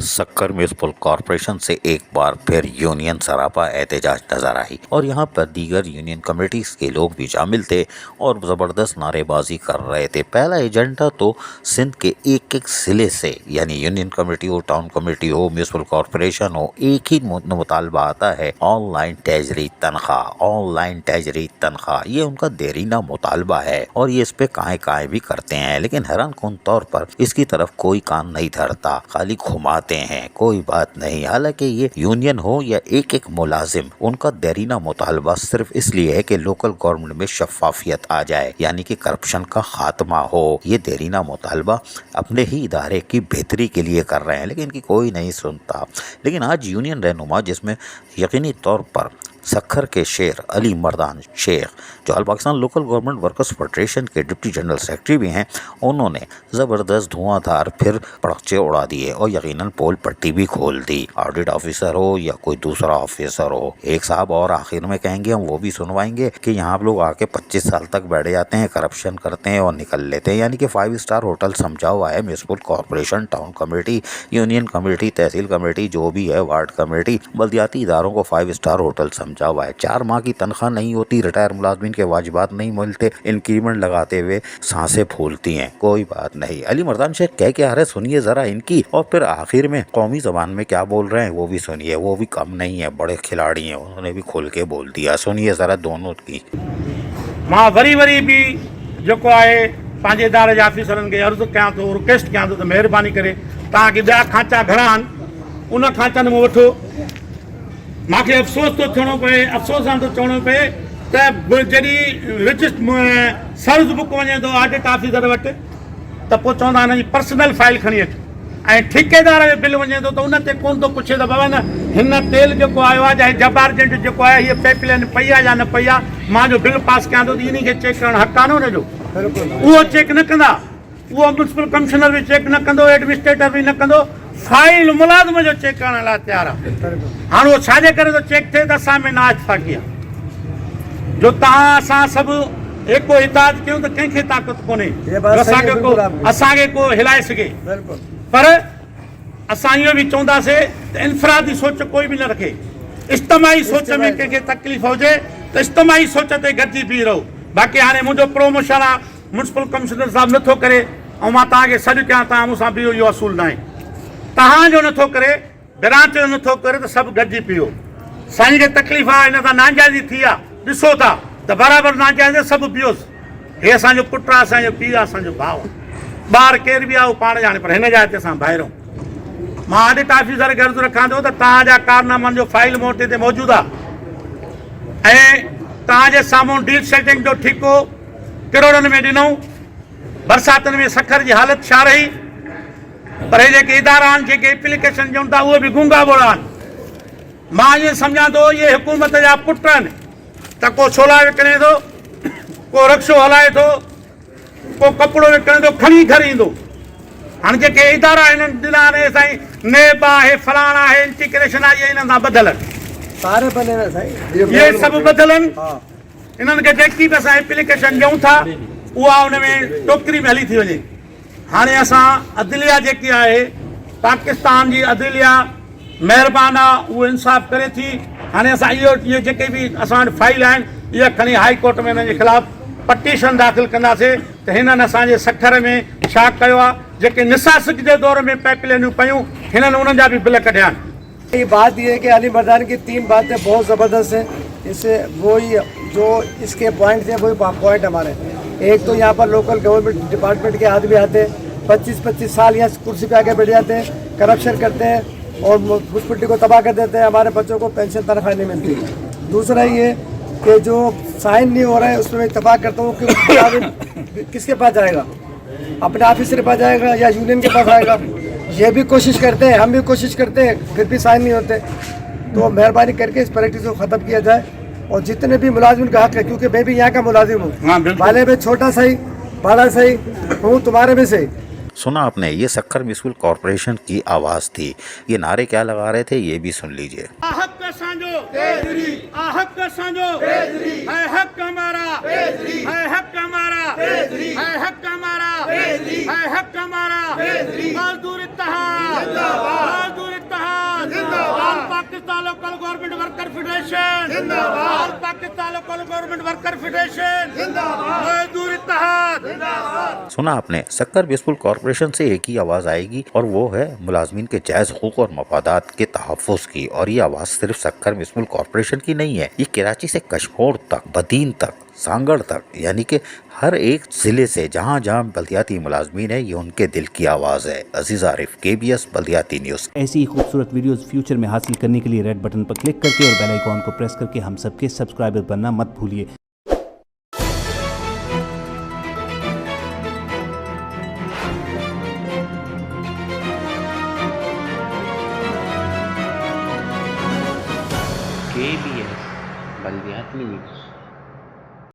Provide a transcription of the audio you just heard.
सक्कर municipal corporation से एक बार फिर यूनियन सरापा एहतजाज नजर आई और यहाँ पर दीगर यूनियन कमेटीज के लोग भी शामिल थे और ज़बरदस्त नारेबाजी कर रहे थे। पहला एजेंडा तो सिंध के एक एक ज़िले से, यानी यूनियन कमेटी हो, टाउन कमेटी हो, म्यूनिसिपल कॉरपोरेशन हो, एक ही मुतालबा आता है, ऑनलाइन ट्रेजरी तनख्वाह। ऑनलाइन ट्रेजरी तनख्वाह ये उनका देरीना मुतालबा है और ये इस पे काहे भी करते हैं, लेकिन हैरान कौन तौर पर इसकी तरफ कोई कान नहीं धरता, खाली घुमाते हैं, कोई बात नहीं। हालांकि ये यूनियन हो या एक एक मुलाजिम, उनका देरीना मुतालबा सिर्फ इसलिए है कि लोकल गवर्नमेंट में शफाफियत आ जाए, यानी कि करप्शन का खात्मा हो। ये देरीना मुतालबा अपने ही इदारे की बेहतरी के लिए कर रहे हैं, लेकिन इनकी कोई नहीं सुनता। लेकिन आज यूनियन रहनुमा, जिसमें यकीनी तौर पर सक्खर के शेर अली मर्दान शेख, जो all Pakistan local government workers federation के डिप्टी जनरल सेक्रेटरी भी हैं, उन्होंने ज़बरदस्त धुआंधार फिर पटाखे उड़ा दिए और यकीनन पोल पट्टी भी खोल दी। ऑडिट ऑफिसर हो या कोई दूसरा ऑफिसर हो, एक साहब और आखिर में कहेंगे, हम वो भी सुनवाएंगे कि यहाँ लोग आके 25 साल तक बैठे जाते हैं, करप्शन करते हैं और निकल लेते हैं। यानी कि 5 स्टार होटल समझा हुआ है municipal corporation, town committee, union committee, tehsil committee, जो भी है, वार्ड कमेटी, बल्दियाती इदारों को 5 स्टार होटल समझा हुआ है। 4 माह की तनख्वाह नहीं होती, रिटायर मुलाजमीन के वाजिबात नहीं मिलते, इंक्रीमेंट लगाते हुए सांसें फूलती हैं। कोई बात नहीं। अली मर्दान शेख कह के आ रहे, सुनिए जरा इनकी, और फिर आखिर में कौमी जबान में क्या बोल रहे हैं वो भी सुनिए। वो भी कम नहीं है, बड़े खिलाड़ी हैं, उन्होंने भी खोल के बोल दिया। सुनिए जरा दोनों की। मां वरी वरी भी जेको आहे पंहिंजे इदारे जे ऑफिसरनि खे अर्ज़ु कयां थो, रिक्वेस्ट कयां थो त महिरबानी करे तव्हांखे ॿिया खांचा घणा आहिनि, उन खांचनि में वठो। मूंखे अफ़सोस थो थियणो पए, अफ़सोस सां थो चवणो पए त जॾहिं रजिस्टर सर्विस बुक वञे थो ऑडिट ऑफिसर वटि, त पोइ चवंदा हिन जी पर्सनल फाइल खणी अचु, ऐं ठेकेदार जो बिल वञे थो त उन ते कोन थो पुछे त बाबा न हिन तेल जेको आयो आहे या जबार्जेंट जेको आहे, हीअ पाइपलाइन पई आहे या न पई आहे, मां जो बिल पास कयां थो त इन खे चेक करणु हक़ आहे न हुनजो। उहो चेक न कंदा, उहो म्यूनिसिपल कमिश्नर बि चेक न कंदो, एडमिनिस्ट्रेटर बि न कंदो, फाइल मुलाज़िम जो चेक करण लाइ तयारु आहे। हाणे उहो छाजे करे थो चेक थिए त असां में नाइतफ़ाक़ी आहे, जो तव्हां असां सभु एको हिदायत कयूं त कंहिंखे ताक़त कोन्हे असांखे को हिलाए सघे। पर असां इहो बि चवंदासीं त इनफरादी सोच कोई बि न रखे, इज्तिमाही सोच में कंहिंखे तकलीफ़ हुजे त इज्तिमाही सोच ते गॾिजी बीह रहो। बाक़ी हाणे मुंहिंजो प्रोमोशन आहे, म्यूनिसिपल कमिश्नर साहिबु नथो करे, ऐं मां तव्हांखे सॾु कयां, तव्हां मूंसां बीहो, इहो असूल न आहे। तव्हांजो नथो करे, ब्रांच जो नथो करे, त सभु गॾिजी पियो। साईं खे तकलीफ़ आहे, हिन सां नाजाइज़ी थी आहे, ॾिसो था त बराबरि नाजाइज़ सभु बीहोसि। हे असांजो पुटु आहे, असांजो पीउ आहे, असांजो भाउ आहे, ॿार केर बि आहे उहो पाण ॼाणे, पर हिन जाइ ते असां ॿाहिरि आहियूं। मां ऑडिट ऑफिसर खे अर्ज़ु रखां थो त तव्हांजा कारनामनि जो फाइल मूं वटि हिते मौजूदु आहे, ऐं तव्हांजे साम्हूं डील सेटिंग जो ठीको किरोड़नि में ॾिनऊं। बरसातुनि में सक्खर जी हालत छा रही, पर हे जेके इदारा आहिनि, जेके एप्लीकेशन ॾियनि था, उहे बि गूंगा ॿोड़ा आहिनि। मां इएं सम्झां थो इहे हुकूमत जा पुट आहिनि, त को छोला विकिणे थो, को रिक्शो हलाए थो, को कपिड़ो विकिणे थो, खणी घर ईंदो। हाणे जेके इदारा हिननि ॾिना आहिनि, साईं नेब आहे, फलाणा आहे, इंटीग्रेशन आहे, इहे हिननि सां ॿधल आहिनि, इहे सभु ॿधल आहिनि। हिननि खे जेकी बि असां एप्लीकेशन ॾियूं था, उहा उन में टोकरी में हली थी वञे। हाणे असां अदलिया जेकी आहे, पाकिस्तान जी अदलिया महिरबान आहे, उहो इंसाफ़ करे थी। हाणे असां इहे जेके बि असां वटि फाइल आहिनि, इहे खणी हाई कोर्ट में हिन जे ख़िलाफ़ पटीशन दाख़िल कंदासीं त हिननि असांजे सक्खर में छा कयो आहे। जेके निसासिक जे दौर में पाइपलाइनूं पयूं, हिननि उन्हनि जा बि बिल कढिया आहिनि। ये बात ये है कि अली मर्दान की 3 बातें बहुत ज़बरदस्त हैं। इससे वही जो इसके पॉइंट थे, वही पॉइंट हमारे। एक तो यहाँ पर लोकल गवर्नमेंट डिपार्टमेंट के आदमी आते हैं, 25-25 साल यहाँ कुर्सी पे आके बैठ जाते हैं, करप्शन करते हैं और म्यूनिसिपलिटी को तबाह कर देते हैं। हमारे बच्चों को पेंशन तनख्वाह नहीं मिलती। दूसरा ये कि जो साइन नहीं हो रहा है, उसमें मैं इत्तेफाक करता हूँ कि किसके पास जाएगा, अपने ऑफिसर के पास जाएगा या यूनियन के पास आएगा। ये भी कोशिश करते हैं, हम भी कोशिश करते हैं, फिर भी साइन नहीं होते। तो मेहरबानी करके इस प्रैक्टिस को ख़त्म किया जाए और जितने भी मुलाजिम का हक है, क्योंकि मैं भी यहाँ का मुलाजिम हूँ, भले में छोटा सही बड़ा सही हूँ, तुम्हारे में से। सुना आपने, ये सक्खर म्यूनिसिपल कॉरपोरेशन की आवाज़ थी। ये नारे क्या लगा रहे थे, ये भी सुन लीजिए। हक असांजो केजरी, हक असांजो केजरी, है हक हमारा केजरी, है हक हमारा केजरी, है हक हमारा केजरी, है हक हमारा केजरी। मजदूर इत्तेहाद जिंदाबाद। गवर्नमेंट वर्कर फेडरेशन जिंदाबाद, Pakistan local government worker federation जिंदाबाद, मजदूर इत्तेहाद जिंदाबाद। सुना आपने, शक्कर म्युनिसिपल कॉर्पोरेशन से एक ही आवाज आएगी और वो है मुलाजमीन के जायज हुकूक और मफादात के तहफ़्फ़ुज़ की। और ये आवाज सिर्फ शक्कर म्युनिसिपल कॉर्पोरेशन की नहीं है, ये कराची से कशमोर तक, बदीन तक, सांगड़ तक, यानी कि हर एक जिले से जहाँ जहाँ बल्दियाती मुलाजमीन है, ये उनके दिल की आवाज़ है। अजीज आरिफ, KBS बल्दियाती न्यूज़। ऐसी ही खूबसूरत वीडियोस फ्यूचर में हासिल करने के लिए रेड बटन पर क्लिक करके और बेल आइकॉन को प्रेस करके हम सबके सब्सक्राइबर बनना मत भूलिए। KBS बल्दियाती न्यूज़।